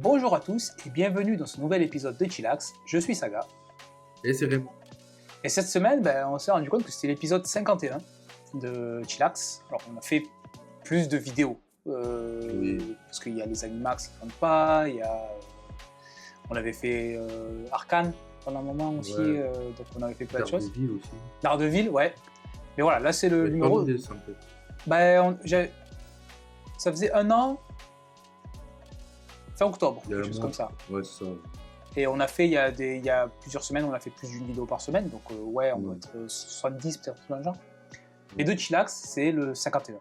Bonjour à tous et bienvenue dans ce nouvel épisode de Chillax. Je suis Saga. Et c'est Raymond. Et cette semaine, on s'est rendu compte que c'était l'épisode 51 de Chillax. Alors on a fait plus de vidéos. Parce qu'il y a les Animax qui ne comptent pas, on avait fait Arcane pendant un moment aussi, donc on avait fait plein de choses. Daredevil aussi. Daredevil, ouais. Mais voilà, là c'est le numéro... Ça faisait un an, fin octobre, quelque chose comme ça. Ouais, c'est ça. Et on a fait, il y a plusieurs semaines, on a fait plus d'une vidéo par semaine, donc on doit être 70 peut-être, dans le genre. Et de Chillax, c'est le 51.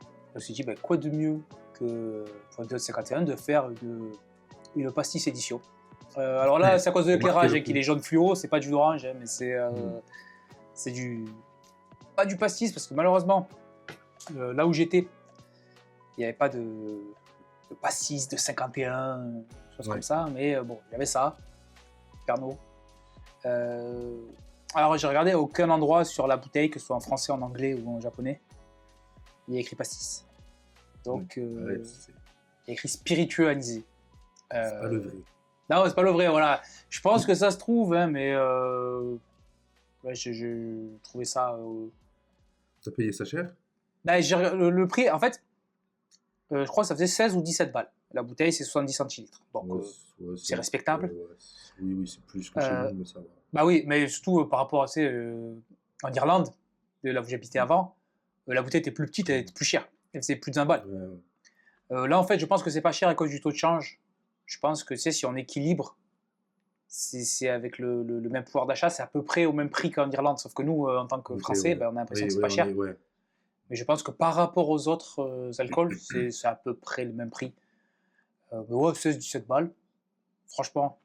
Je me suis dit, quoi de mieux que pour l'épisode 51 de faire une pastis édition. Alors là, c'est à cause de l'éclairage qu'il est jaune fluo, c'est pas du orange, mais c'est pas du pastis, parce que malheureusement, là où j'étais, il n'y avait pas de pastis de 51, choses comme ça, mais bon, il y avait ça, Pernod. Alors j'ai regardé à aucun endroit sur la bouteille, que ce soit en français, en anglais ou en japonais, il y a écrit pastis. Donc, il y a écrit spiritueux anisé. C'est pas le vrai. Non, c'est pas le vrai, voilà. Je pense que ça se trouve, hein, mais j'ai trouvé ça... T'as payé ça cher? Le prix, en fait, je crois que ça faisait 16 ou 17 balles. La bouteille, c'est 70 centilitres. Donc, c'est respectable. Oui, c'est plus que chez nous, mais ça va. Bah oui, mais surtout par rapport à, en Irlande, là où j'habitais avant, la bouteille était plus petite, elle était plus chère. Elle faisait plus de 20 balles. Là, en fait, je pense que c'est pas cher à cause du taux de change. Je pense que, si on équilibre, c'est avec le même pouvoir d'achat, c'est à peu près au même prix qu'en Irlande. Sauf que nous, en tant que Français, on a l'impression que c'est pas cher. Mais je pense que par rapport aux autres alcools, c'est à peu près le même prix. Mais ouais, 16-17 balles. Franchement,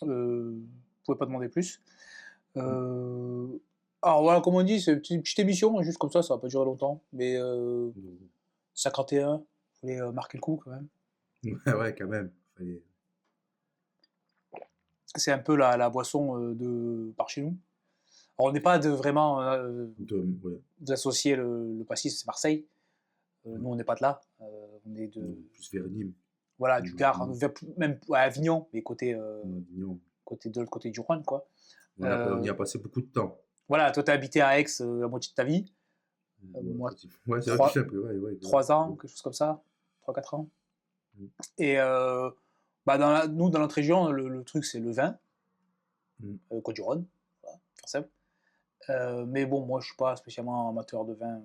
vous pouvez pas demander plus. Alors voilà, comme on dit, c'est une petite émission, juste comme ça va pas durer longtemps. Mais 51, vous voulez marquer le coup quand même. Ouais, quand même. C'est un peu la boisson de par chez nous. Alors, on n'est pas vraiment d'associer le pastis, c'est Marseille. Nous, on n'est pas de là. On est de... Plus vers Nîmes. Voilà, du Gard, même à Avignon, mais côté de l'autre côté du Rhône, quoi. On y a passé beaucoup de temps. Voilà, toi, tu as habité à Aix la moitié de ta vie. Moi, c'est vrai que je 3 ans, quelque chose comme ça. 3-4 ans. Et nous, dans notre région, le truc, c'est le vin. Côte du Rhône, voilà, forcément. Mais bon, moi, je suis pas spécialement amateur de vin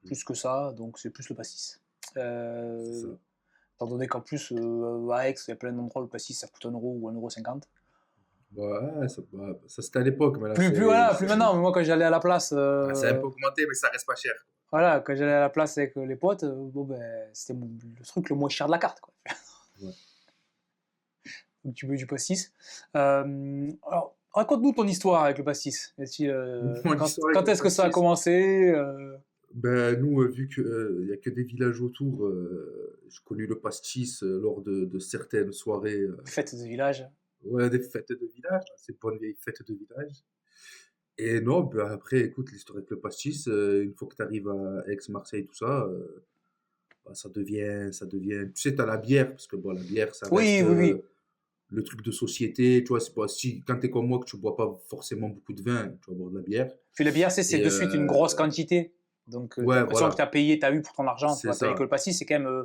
plus que ça, donc c'est plus le pastis. Étant donné qu'en plus, à Aix, il y a plein d'endroits où le pastis, ça coûte 1€ ou 1,50€. Ouais, ça c'était à l'époque. Mais là, plus maintenant. Mais moi, quand j'allais à la place... ça a un peu augmenté, mais ça reste pas cher. Voilà, quand j'allais à la place avec les potes, c'était le truc le moins cher de la carte, quoi. Donc tu veux du pastis. Alors, raconte-nous ton histoire avec le pastis. Quand est-ce que ça a commencé nous, vu qu'il n'y a que des villages autour, j'ai connu le pastis lors de certaines soirées. Fêtes de village. Ouais, des fêtes de village, ces bonnes vieilles fêtes de village. Et non, après, écoute, l'histoire avec le pastis, une fois que tu arrives à Aix, Marseille, tout ça, ça devient... Tu sais, tu as la bière, parce que la bière, ça reste le truc de société. Tu vois, c'est pas quand tu es comme moi que tu bois pas forcément beaucoup de vin, tu vas boire de la bière. Puis la bière, c'est de suite une grosse quantité. Donc, t'as l'impression que tu as payé, tu as eu pour ton argent. Tu vas payer que le pastis, c'est quand même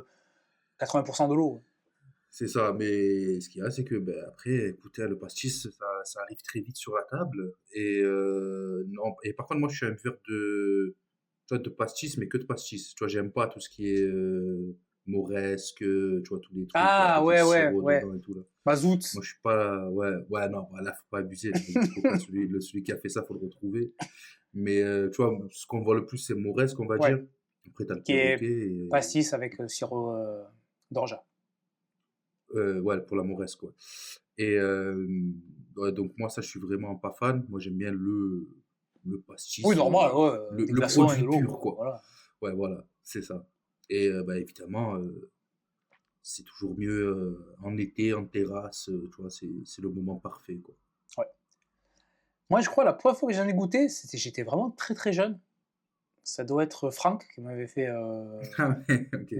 80% de l'eau. C'est ça, mais ce qu'il y a, c'est que après, écoutez, le pastis, ça arrive très vite sur la table. Et par contre, moi, je suis un buveur de pastis, mais que de pastis. Tu vois, j'aime pas tout ce qui est mauresque, tu vois, tous les trucs. Ah, ouais. Et tout, là. Mazout. Moi, je suis pas... Ouais, non, là, faut pas abuser. Celui qui a fait ça, faut le retrouver. Mais, tu vois, ce qu'on voit le plus, c'est mauresque, on va dire. Après, t'as le perroquet. Pastis avec sirop d'orgeat. Pour la mauresque, quoi. Et donc moi, ça, je suis vraiment pas fan. Moi, j'aime bien le pastis. Oui, normal, le produit pur, quoi. Voilà. Ouais, voilà, c'est ça. Et évidemment, c'est toujours mieux en été, en terrasse, tu vois, c'est le moment parfait, quoi. Ouais. Moi, je crois, la première fois que j'en ai goûté, j'étais vraiment très très jeune. Ça doit être Franck qui m'avait fait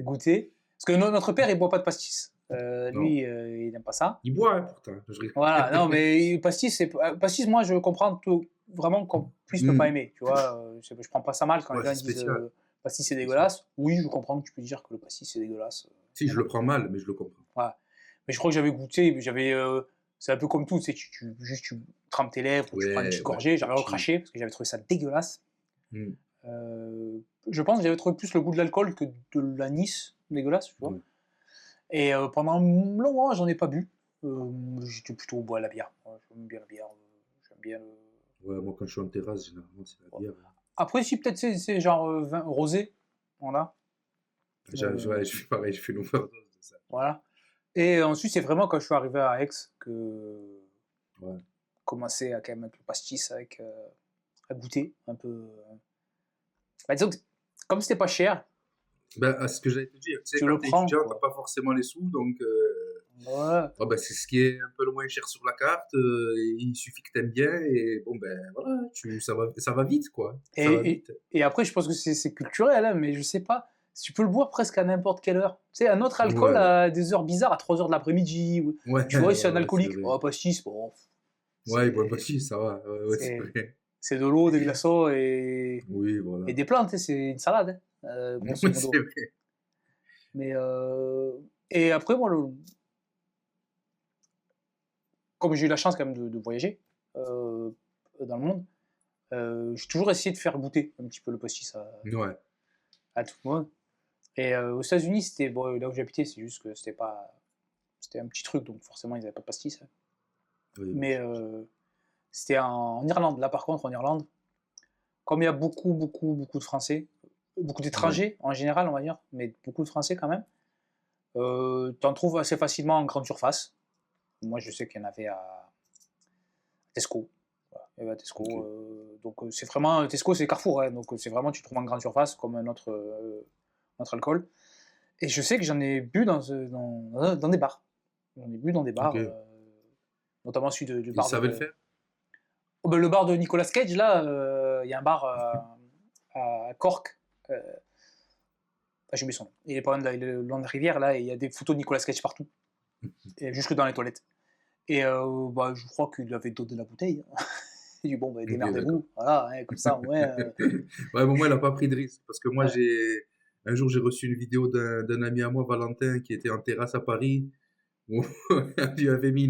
goûter. Parce que notre père, il boit pas de pastis. Non. Lui, il n'aime pas ça. Il boit, hein, pourtant. Je rigole. Voilà, non, mais pastis, moi, je comprends vraiment qu'on puisse ne pas Hmm. aimer, tu vois. Je prends pas ça mal quand les Ouais, gens c'est ils disent spécial. pastis, c'est C'est spécial. dégueulasse. Oui, je comprends que tu peux dire que le pastis, c'est dégueulasse. Si, Il y je en a. le prends mal, mais je le comprends. Voilà. Mais je crois que j'avais goûté, c'est un peu comme tout, tu sais, juste tu trempes tes lèvres ou tu prends une Ouais, petite ouais, gorgée, le j'avais petit. recraché parce que j'avais trouvé ça dégueulasse. Hmm. Je pense que j'avais trouvé plus le goût de l'alcool que de l'anis dégueulasse, tu vois. Ouais. Et pendant un long moment, j'en ai pas bu. J'étais plutôt au bois à la bière. Moi, j'aime bien la bière. J'aime bien Ouais, moi, quand je suis en terrasse, généralement, c'est la ouais. bière. Après, si, peut-être, c'est genre vin rosé. Voilà. Ouais, Euh, je fais pareil, je fais une overdose de ça. voilà. Et ensuite, c'est vraiment quand je suis arrivé à Aix que Ouais. commencé à quand même avec le pastis, à goûter un peu. Bah, disons que comme c'était pas cher, Ben, à ce que j'allais te dire, tu sais, tu quand le t'es prends, étudiant, t'as quoi. pas forcément les sous, donc Ouais. ah ben, c'est ce qui est un peu le moins cher sur la carte. Il suffit que t'aimes bien et bon ben voilà, ça va vite quoi. Ça va Et, et, vite. et après, je pense que c'est culturel, hein, mais je sais pas. Si tu peux le boire presque à n'importe quelle heure. Tu sais, un autre alcool Ouais, à des heures bizarres, à 3 heures de l'après-midi. ouais, Tu vois, ouais, c'est un ouais, c'est alcoolique. vrai. Oh, pastis, bon, Ouais, il boit pas c'est si, ça va. Ouais, ouais, c'est c'est vrai. c'est de l'eau, des glaçons et Oui, voilà. des plantes. C'est une salade, hein, grosso Ouais, c'est modo. vrai. Mais et après, moi, comme j'ai eu la chance quand même de voyager dans le monde, j'ai toujours essayé de faire goûter un petit peu le pastis Ouais, à tout le monde. Et aux États-Unis, c'était bon, là où j'habitais, c'est juste que c'était un petit truc, donc forcément ils n'avaient pas de pastis, hein. oui, oui, Mais c'était en Irlande. Là, par contre, en Irlande, comme il y a beaucoup de Français, beaucoup ouais. d'étrangers en général, on va dire, mais beaucoup de Français quand même, tu en trouves assez facilement en grande surface. Moi, je sais qu'il y en avait à Tesco. Voilà, il y avait à Ok. Tesco. Donc, c'est vraiment. Tesco, c'est Carrefour, hein, donc c'est vraiment, tu trouves en grande surface comme un autre alcool. Et je sais que j'en ai bu dans des bars. J'en ai bu dans des Ok. bars, notamment celui du Il bar savait le de. faire? Oh, ben, le bar de Nicolas Cage, là, il y a un bar à Cork. J'ai oublié son nom. Il est pas loin de le long de la rivière, là, et il y a des photos de Nicolas Cage partout, et jusque dans les toilettes. Et bah, je crois qu'il lui avait donné la bouteille. Il dit bon, bah, Ok, d'accord. démerdez-vous, voilà, hein, comme ça, ouais. Ouais, bon, moi, il a pas pris de risque parce que moi, Ouais. un jour, j'ai reçu une vidéo d'un ami à moi, Valentin, qui était en terrasse à Paris, où on lui avait mis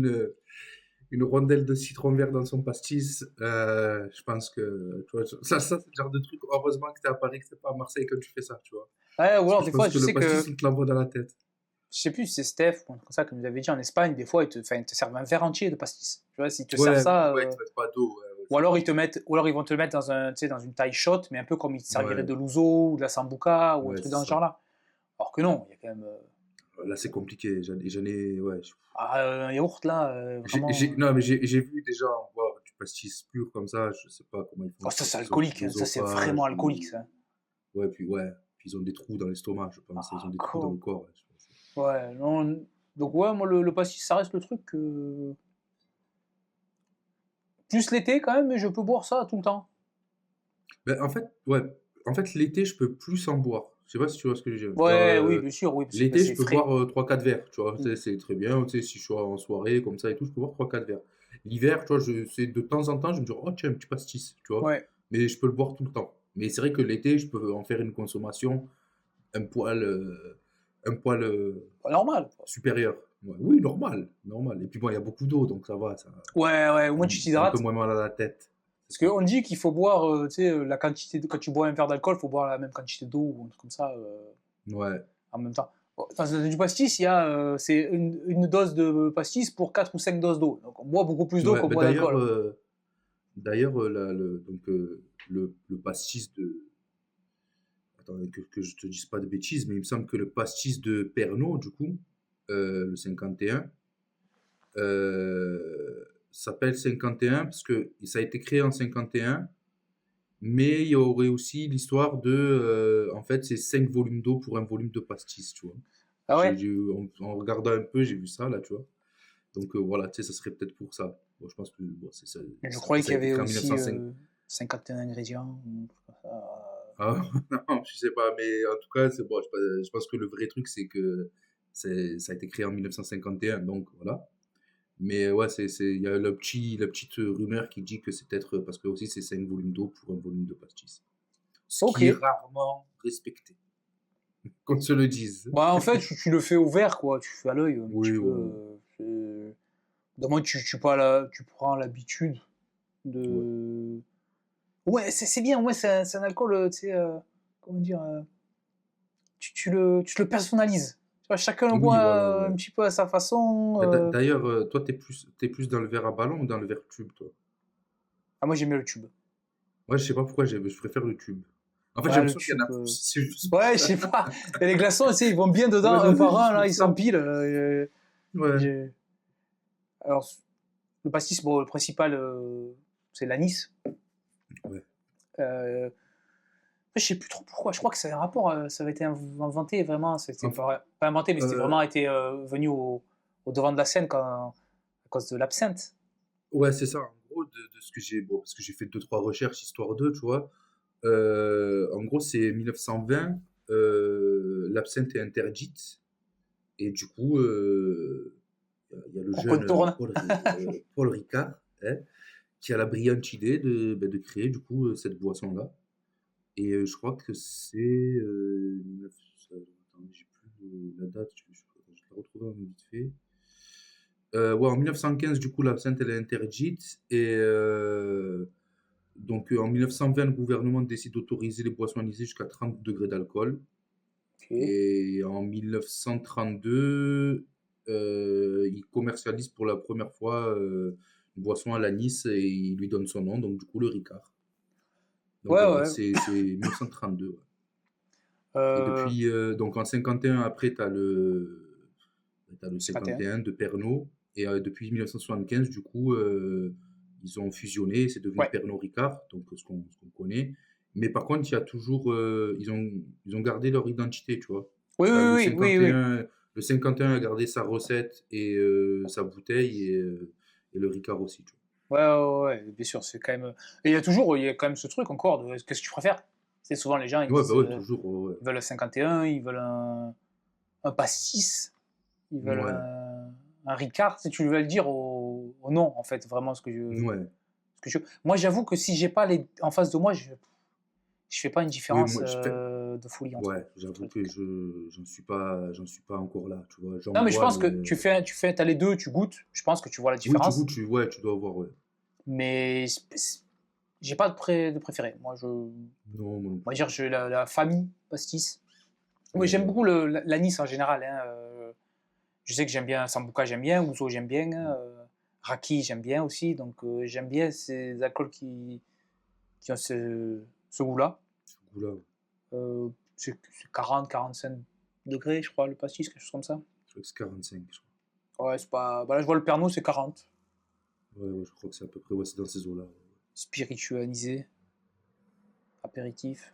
une rondelle de citron vert dans son pastis. Je pense que, tu vois, c'est le genre de truc. Heureusement que t'es à Paris, que t'es pas à Marseille quand tu fais ça, tu vois. Ouais, ou Parce que alors je des fois, pense je que le sais pastis, que, il te l'envoie dans la tête. je sais plus si c'est Steph ou un truc comme ça que nous avait dit en Espagne, des fois, ils te servent un verre entier de pastis. Tu vois, s'ils te servent Ouais, ça, ouais, ils te mettent pas d'eau. Ouais, ouais, ou alors ou alors ils vont te le mettre tu sais, dans une taille shot, mais un peu comme ils te serviraient ouais, de l'ouzo ou de la sambuca ou un ouais, truc c'est dans ce ça. genre-là. Alors que non, il y a quand même Là, c'est compliqué. J'en ai, ouais. un yaourt là, vraiment. Non, mais j'ai vu des gens boire du pastis pur comme ça. Je sais pas comment ils font. Oh, Je ça pense c'est qu'ils ont du alcoolique, hein. Ça c'est vraiment dosopage alcoolique ou. ça. Ouais. Puis ils ont des trous dans l'estomac, je pense. Ils ont Ah, des trous dans le cool. corps, ouais, je pense. Ouais, non. Donc ouais, moi le pastis ça reste le truc plus l'été quand même, mais je peux boire ça tout le temps. Ben, en fait, ouais. En fait, l'été, je peux plus en boire. Je sais pas si tu vois ce que je veux dire. Genre, Ouais, oui, bien sûr, oui, parce que l'été, je c'est peux frais. boire 3-4 verres, tu vois. Tu Mm. sais, c'est très bien. Tu sais, si je suis en soirée comme ça et tout, je peux boire 3-4 verres. L'hiver, tu vois, c'est de temps en temps, je me dis, oh tiens, un petit pastis, tu vois. Ouais. Mais je peux le boire tout le temps. Mais c'est vrai que l'été, je peux en faire une consommation un poil, un poil Normal. supérieur. Ouais, oui, normal, normal. Et puis bon, il y a beaucoup d'eau, donc ça va, ça, Ouais, au moins tu t'as un peu t'hydrates. moins mal à la tête. Parce C'est ça. qu'on dit qu'il faut boire, tu sais, la quantité quand tu bois un verre d'alcool, il faut boire la même quantité d'eau ou un truc comme ça Ouais, en même temps. Bon, dans du pastis, c'est une dose de pastis pour 4 ou 5 doses d'eau. Donc on boit beaucoup plus d'eau ouais. qu'on Mais boit d'alcool. d'ailleurs, le pastis de. Attends, que je te dise pas de bêtises, mais il me semble que le pastis de Pernod, du coup, le 51, s'appelle 51 parce que ça a été créé en 51, mais il y aurait aussi l'histoire de. En fait, c'est 5 volumes d'eau pour un volume de pastis, tu vois. Ah ouais? En regardant un peu, j'ai vu ça, là, tu vois. Donc voilà, tu sais, ça serait peut-être pour ça. Bon, je pense que bon, c'est ça. Je En plus, croyais ça qu'il a y été avait créé en aussi 1905. 51 ingrédients. Ou un truc comme ça. Ah, non, je sais pas, mais en tout cas, c'est bon. Je pense que le vrai truc, c'est que Ça a été créé en 1951, donc voilà. Mais ouais, il y a la petite rumeur qui dit que c'est peut-être parce que aussi c'est 5 volumes d'eau pour un volume de pastis. Ce Ok. qui est rarement respecté, qu'on se le dise. Bah, en fait, tu le fais au vert, quoi. Tu fais à l'œil un petit Oui, peu. ouais, D'un moment, tu prends l'habitude ouais. de. Ouais, c'est bien. Ouais, c'est un alcool, tu sais, comment dire, tu le personnalises. Tu vois, chacun le Oui, boit voilà, un ouais. petit peu à sa façon. Bah, d'ailleurs, toi, t'es plus dans le verre à ballon ou dans le verre tube, toi? Ah, moi, j'aime bien le tube. Ouais, je sais pas pourquoi je préfère le tube. En fait, j'ai Ouais, le l'impression qu'il y en tube. a plus, c'est juste pour Ouais, je ça. sais pas. Et les glaçons, tu sais, ils vont bien dedans, Ouais, un non, c'est par un, juste là, pour ils ça. s'empilent. Ouais. J'ai- Alors, le pastis, bon, le principal, c'est l'anis. Ouais. Euh, je sais plus trop pourquoi. Je crois que ça a un rapport. Ça avait été inventé vraiment. C'était Enf pas inventé, mais c'était heu, vraiment été venu au devant de la scène à cause de l'absinthe. ouais, c'est ça. En gros, de ce que j'ai bon, parce que j'ai fait deux trois recherches histoire d'eux, tu vois? En gros, c'est 1920, l'absinthe est interdite et du coup, il y a le On jeune, contourne. Paul Ricard, hein, qui a la brillante idée de créer du coup, cette boisson-là et je crois que c'est, 19 attends, j'ai plus la date, je l'ai retrouvé vite fait. Ouais, en 1915, du coup, l'absinthe, elle est interdite et donc en 1920, le gouvernement décide d'autoriser les boissons anisées jusqu'à 30 degrés d'alcool Ok. et en 1932, il commercialise pour la première fois, une boisson à l'anis et il lui donne son nom, donc du coup, le Ricard. Donc Ouais, voilà, ouais. c'est 1932, ouais et Euh, depuis, donc en 51, après, tu as le 51. 51 de Pernod et depuis 1975, du coup, ils ont fusionné, c'est devenu Ouais. Pernod Ricard, donc ce qu'on connaît. Mais par contre, il y a toujours, ils ont gardé leur identité, tu vois. Oui, T'as oui, oui, oui, oui. le 51 a gardé sa recette et sa bouteille et le Ricard aussi, tu Ouais, ouais, ouais, bien sûr, c'est quand même. Et il y a quand même ce truc encore de qu'est-ce que tu préfères? C'est souvent les gens ils vois. Ouais, bah disent ouais, toujours, ouais, ils veulent un 51, ils veulent un pastis, ils ouais. veulent Ouais, un Ricard, si tu veux le dire au nom, en fait, vraiment ouais. ce que je. Moi, j'avoue que si j'ai pas les en face de moi, je fais pas une Oui, différence moi, je fais, de folie ouais, entre j'avoue les que trucs. j'en suis pas encore là, tu vois. J'en Non, mais je bois, pense que mais t'as les deux, tu goûtes, je pense que tu vois la oui, tu différence, goûtes, ouais, tu dois avoir, ouais. mais j'ai pas de préféré. Moi, Non, moi non on va plus. dire, j'ai la famille pastis. Oui, Ouais, j'aime voilà. beaucoup l'anis en général. Hein, je sais que j'aime bien Sambuca, j'aime bien, Ouzo, j'aime bien, Mmh. Raki, j'aime bien aussi. Donc, j'aime bien ces alcools qui ont ce goût-là. Ce goût-là, ouais. C'est 40-45 degrés, je crois, le pastis, quelque chose comme ça. Je crois que c'est 45, je crois. Ouais, c'est pas. Bah là, je vois le Pernod, c'est 40. Ouais, ouais, je crois que c'est à peu près, ouais, c'est dans ces eaux-là. Ouais, ouais. Spiritueux anisé, apéritif.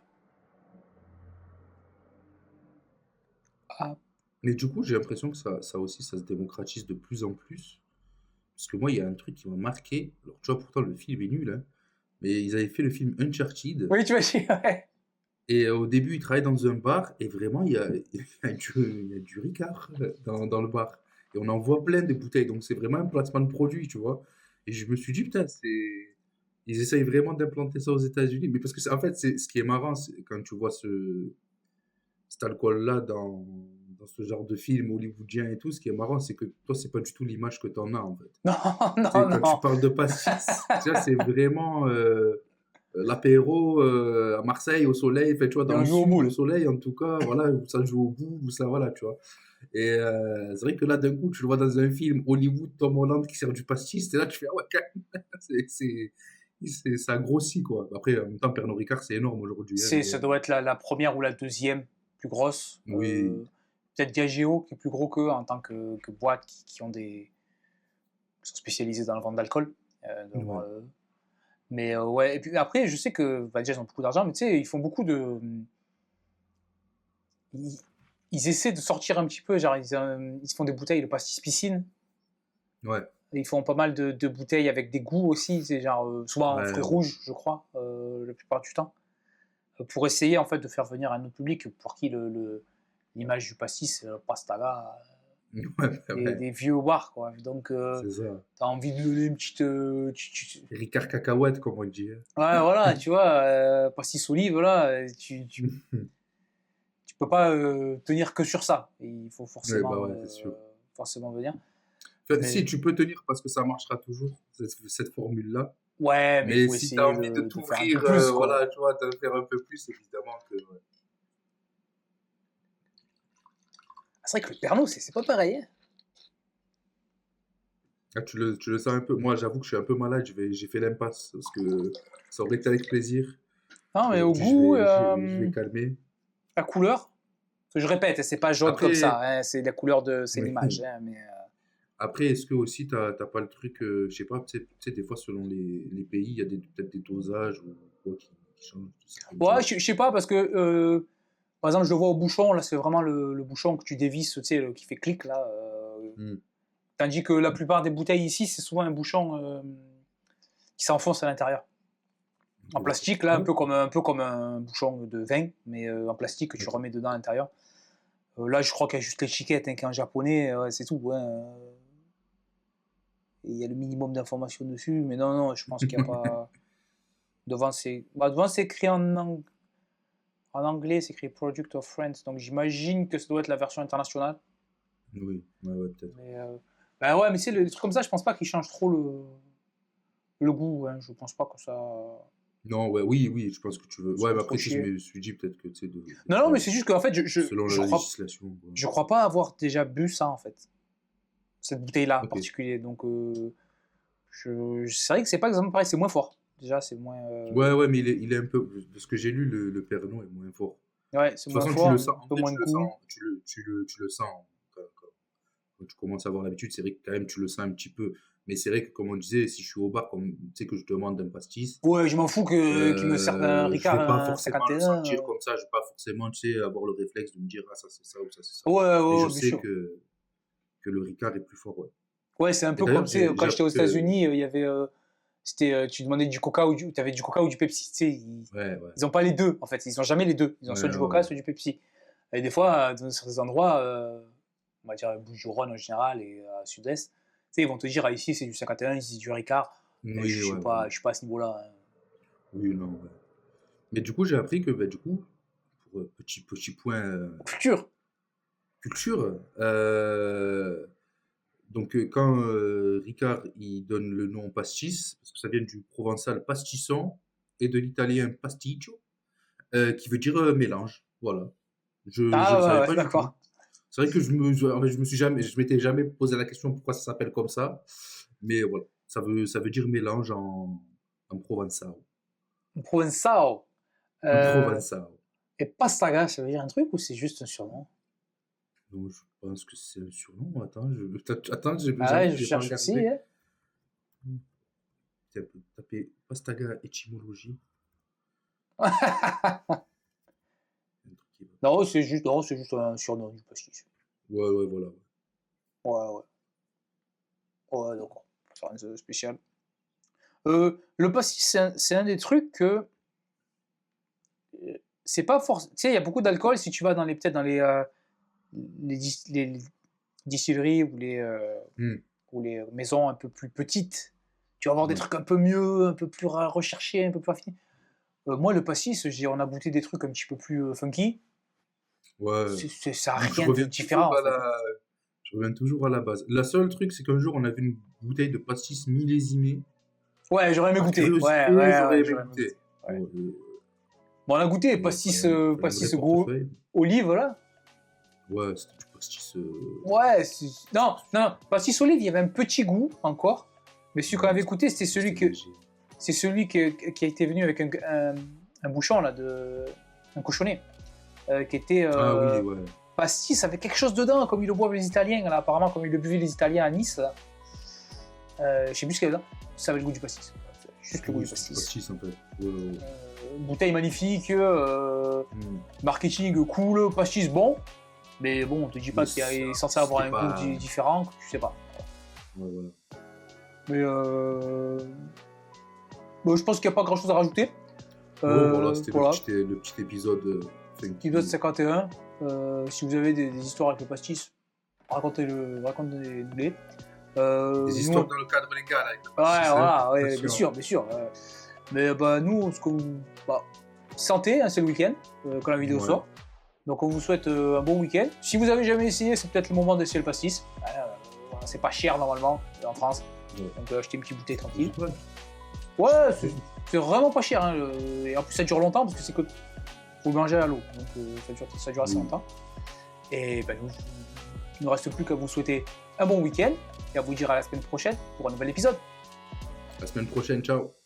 Ah, Mais du coup, j'ai l'impression que ça aussi, ça se démocratise de plus en plus. Parce que moi, il y a un truc qui m'a marqué. Alors, tu vois, pourtant, le film est nul, hein, mais ils avaient fait le film Uncharted. oui, tu vois, ouais. Et au début, ils travaillent dans un bar. Et vraiment, il y a du Ricard dans le bar. Et on en voit plein des bouteilles. Donc, c'est vraiment un placement de produit, tu vois. Et je me suis dit, putain, ils essayent vraiment d'implanter ça aux États-Unis. Mais parce que, en fait, ce qui est marrant, c'est quand tu vois cet alcool-là dans ce genre de film hollywoodien et tout, ce qui est marrant, c'est que toi, c'est pas du tout l'image que tu en as, en fait. Non, Tu sais, non, quand tu non. parles de pastis, tu vois, c'est vraiment l'apéro à Marseille, au soleil, fait, tu vois, Et dans on le joue au sud, au moule. soleil, en tout cas, voilà, où ça joue au bout, où ça, voilà, tu vois. Et c'est vrai que là, d'un coup, tu le vois dans un film Hollywood, Tom Holland qui sert du pastis, et là, tu fais, ah ouais, quand même, ça grossit, quoi. Après, en même temps, Pernod Ricard, c'est énorme aujourd'hui, hein, Ça doit être la première ou la deuxième plus grosse. oui, Peut-être Diageo qui est plus gros qu'eux en tant que boîte qui sont spécialisées dans la vente d'alcool. ouais, Mais ouais, et puis après, je sais que bah, déjà ils ont beaucoup d'argent, mais tu sais, ils font beaucoup de. Ils, ils essaient de sortir un petit peu, genre ils se font des bouteilles de pastis piscine. ouais, Ils font pas mal de bouteilles avec des goûts aussi, c'est genre souvent ouais, fruits ouais. rouges, je crois, la plupart du temps, pour essayer en fait de faire venir un autre public pour qui l'image du pastis, c'est le pastaga Ouais, ouais, des vieux bars, quoi. Donc, c'est ça. t'as envie de lui donner une petite. Ricard cacahuète, comme on dit. Ouais, voilà, tu vois, pastis olive, là, tu peux pas tenir que sur ça. Et il faut Ouais, bah ouais, c'est sûr. forcément venir. Enfin, Mais si, tu peux tenir parce que ça marchera toujours, cette formule-là. ouais, mais il Mais faut si tu as essayer envie de de faire un peu t'ouvrir, plus, quoi. voilà, tu vois, de faire un peu plus, évidemment que. Ouais. C'est vrai que le Pernod, c'est pas pareil. Hein. Ah, tu le sens un peu. Moi, j'avoue que je suis un peu malade, j'ai fait l'impasse parce que ça aurait été avec plaisir. Non, mais au Aujourd'hui, goût, je vais calmer. la couleur, parce que je répète, c'est pas jaune comme ça, Après, hein, c'est la couleur c'est oui. l'image. Hein, mais, Après, est-ce que aussi t'as pas le truc, je sais pas, tu sais, des fois selon les pays, il y a peut-être des dosages ou quoi qui changent, je sais pas me ouais, dire. je sais pas, parce que par exemple, je le vois au bouchon, là, c'est vraiment le bouchon que tu dévisses, tu sais, qui fait clic, là. Hmm. Tandis que la plupart des bouteilles ici, c'est souvent un bouchon qui s'enfonce à l'intérieur. En Ok, d'accord. plastique, là, Ah un ouais? peu comme un bouchon de vin, mais en plastique que tu Ok. remets dedans à l'intérieur. Là, je crois qu'il y a juste l'étiquette, hein, qui est en japonais, c'est tout. Hein. Et il y a le minimum d'informations dessus, mais non, je pense qu'il n'y a pas. Devant, c'est écrit en anglais, c'est écrit Product of France, donc j'imagine que ça doit être la version internationale. Oui, ouais, ouais, peut-être. Mais bah ouais, mais c'est les trucs comme ça, je pense pas qu'ils changent trop le goût. Hein. Je pense pas que ça Non, ouais, oui, oui, je pense que tu veux. Ouais, mais soit trop après, si je chier. me suis dit peut-être que, tu sais, des Non, mais fois, c'est juste qu'en fait, selon la législation. Voilà. je crois pas avoir déjà bu ça en fait, cette bouteille-là en Ok. particulier. Donc c'est vrai que c'est pas exactement pareil, c'est moins fort. Déjà, c'est moins. Ouais, ouais, mais il est un peu. De ce que j'ai lu, le Pernod est moins fort. Ouais, De c'est toute moins façon, tu le fort, sens. un En peu vrai, moins tu de le sens. goût. Tu le sens. Quand tu commences à avoir l'habitude, c'est vrai que quand même, tu le sens un petit peu. Mais c'est vrai que, comme on disait, si je suis au bar, comme tu sais que je demande un pastis, Ouais, je m'en fous qu'ils me servent un je Ricard vais pas un forcément le 51. sentir comme ça. Je vais pas forcément, tu sais, avoir le réflexe de me dire, ah, ça c'est ça ou ça c'est ça. Mais je Ouais, bien sais sûr. que le Ricard est plus fort, ouais. Ouais, c'est un Et peu comme, d'ailleurs, tu sais, quand j'ai j'étais appris aux que. États-Unis, il y avait. C'était, tu demandais du coca t'avais du coca ou du Pepsi. Tu sais, Ouais, ouais. ils ont pas les deux, en fait. Ils ont jamais les deux. Ils ont Ouais, soit du ouais, coca, ouais. soit du Pepsi. Et des fois, dans certains endroits, on va dire Bouches-du-Rhône en général et Sud-Est, tu sais, ils vont te dire, ah, ici c'est du 51, ici c'est du Ricard. Mais Oui, ouais, voilà. je suis pas à ce niveau-là. Hein. Oui, non, ouais. Mais du coup, j'ai appris que, bah, du coup, pour petit point Futur. culture, donc quand Ricard il donne le nom pastis, parce que ça vient du provençal pastisson et de l'italien pasticcio, qui veut dire mélange. Voilà. Je le savais Ah, ouais, pas du tout. d'accord. C'est vrai que en fait, je m'étais jamais posé la question pourquoi ça s'appelle comme ça, mais voilà, ça veut dire mélange en provençal. Provençal. En Euh, provençal. et pastaga, ça veut dire un truc ou c'est juste un surnom? Donc, je pense que c'est un surnom. Attends, Ah j'avoue ouais, que je j'ai pas cherche aussi. regardé. Hein. Tiens, taper Pastaga étymologie. Un truc qui va. Non, c'est juste un surnom du pastis. Ouais, ouais, voilà. Ouais. Ouais, d'accord. Ça rien de spécial. Le pastis, c'est un des trucs que c'est pas forcément. Tu sais, il y a beaucoup d'alcool si tu vas peut-être dans les distilleries Hmm. ou les maisons un peu plus petites. Tu vas avoir des Ouais. trucs un peu mieux, un peu plus recherchés, un peu plus affinés. Moi, le pastis, on a goûté des trucs un petit peu plus funky. Ouais. Ça n'a rien de différent en fait. Hein. Je reviens toujours à la base. La seule truc, c'est qu'un jour, on a vu une bouteille de pastis millésimée. Ouais, j'aurais aimé Par goûter. curiosité, j'aurais aimé J'aurais aimé goûter. goûter. Ouais. Bon, Bon, on a goûté il fallait un vrai pastis go portefeuille. olive, là. Ouais, c'était du pastis. Ouais, non, pastis olive, il y avait un petit goût encore. Mais celui qu'on avait goûté, C'était léger. c'est celui qui a été venu avec un bouchon, là, un cochonnet, qui était Ah oui, ouais. pastis avec quelque chose dedans, comme ils le boivent les Italiens, là, apparemment, comme ils le buvaient les Italiens à Nice. Là. Je sais plus ce qu'il y avait dedans. Ça avait le goût du pastis. Juste le goût Oui, du c'était pastis. pastis un peu. Ouais. Bouteille magnifique, Hmm. marketing cool, pastis bon. Mais bon, on te dit pas Mais qu'il est censé c'était avoir un pas. goût différent, tu sais pas. Ouais, voilà. Mais bon, je pense qu'il n'y a pas grand chose à rajouter. Ouais, voilà, c'était Voilà. le petit épisode Épisode 51. Si vous avez des histoires avec le pastis, racontez-nous-les. Des histoires dans le cadre légal avec le Ouais, pastis, voilà, ouais, attention. bien sûr. Mais nous, santé, hein, c'est le week-end quand la vidéo Ouais. sort. Donc on vous souhaite un bon week-end. Si vous avez jamais essayé, c'est peut-être le moment d'essayer le pastis. C'est pas cher normalement en France. Ouais. Donc acheter une petite bouteille tranquille. Ouais. Ouais, c'est vraiment pas cher. Hein, et en plus ça dure longtemps parce que c'est que vous le mangez à l'eau. Donc ça dure assez longtemps. Et il ne reste plus qu'à vous souhaiter un bon week-end et à vous dire à la semaine prochaine pour un nouvel épisode. La semaine prochaine, ciao.